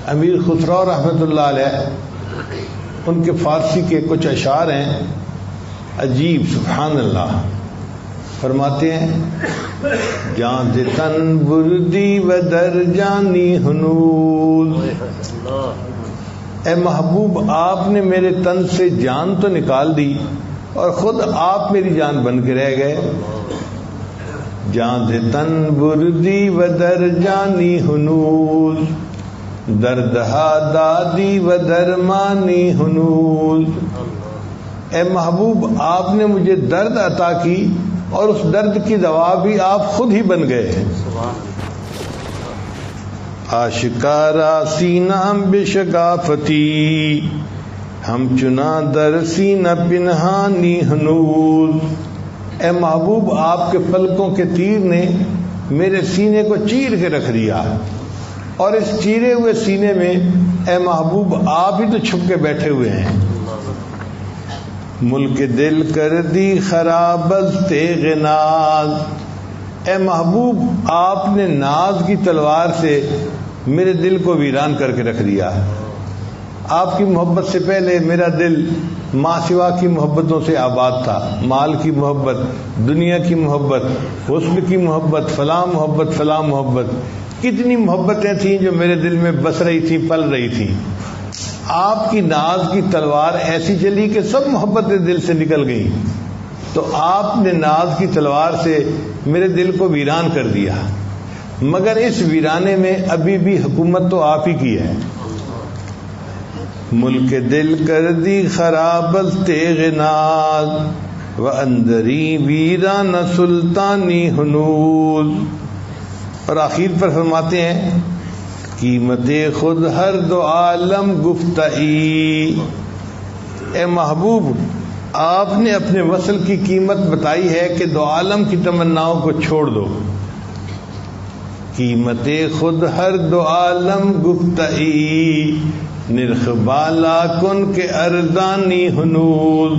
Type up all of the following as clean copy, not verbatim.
امیر خسرو رحمۃ اللہ علیہ، ان کے فارسی کے کچھ اشعار ہیں عجیب، سبحان اللہ. فرماتے ہیں جان سے تن بردی و در جانی ہنوز، اے محبوب آپ نے میرے تن سے جان تو نکال دی اور خود آپ میری جان بن کے رہ گئے. جان سے تن بردی و در جانی ہنوز، دردہا دادی و درمانی ہنوز. اے محبوب آپ نے مجھے درد عطا کی اور اس درد کی دوا بھی آپ خود ہی بن گئے ہیں. آشکارا سینہ بشگافتی، ہم چنا در سینہ پنہانی ہنوز. اے محبوب آپ کے پلکوں کے تیر نے میرے سینے کو چیر کے رکھ دیا، اور اس چیرے ہوئے سینے میں اے محبوب آپ ہی تو چھپ کے بیٹھے ہوئے ہیں. ملک دل کر دی خراب از تیغ ناز، اے محبوب آپ نے ناز کی تلوار سے میرے دل کو ویران کر کے رکھ دیا. آپ کی محبت سے پہلے میرا دل ماں سوا کی محبتوں سے آباد تھا. مال کی محبت، دنیا کی محبت، حسن کی محبت، فلاں محبت، فلاں محبت، کتنی محبتیں تھیں جو میرے دل میں بس رہی تھیں، پل رہی تھیں. آپ کی ناز کی تلوار ایسی چلی کہ سب محبتیں دل سے نکل گئیں، تو آپ نے ناز کی تلوار سے میرے دل کو ویران کر دیا. مگر اس ویرانے میں ابھی بھی حکومت تو آپ ہی کی ہے. ملک دل کر دی خراب از تیغ ناز، و اندری ویران سلطانی ہنوز. اور آخر پر فرماتے ہیں قیمت خود ہر دو عالم گفتئی. اے محبوب آپ نے اپنے وصل کی قیمت بتائی ہے کہ دو عالم کی تمناؤں کو چھوڑ دو. قیمت خود ہر دو عالم گفتئی، نرخ بالا کن کے ارزانی ہنوز.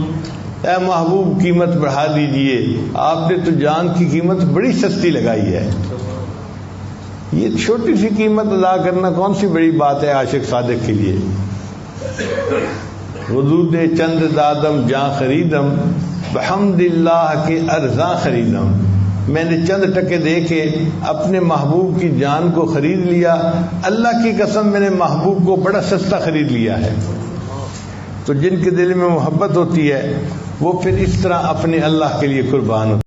اے محبوب قیمت بڑھا دیجئے، آپ نے تو جان کی قیمت بڑی سستی لگائی ہے. یہ چھوٹی سی قیمت ادا کرنا کون سی بڑی بات ہے عاشق صادق کے لیے. حدود چند دادم جاں خریدم، بحمد اللہ کے ارزاں خریدم. میں نے چند ٹکے دے کے اپنے محبوب کی جان کو خرید لیا. اللہ کی قسم میں نے محبوب کو بڑا سستا خرید لیا ہے. تو جن کے دل میں محبت ہوتی ہے وہ پھر اس طرح اپنے اللہ کے لیے قربان ہوتے ہیں.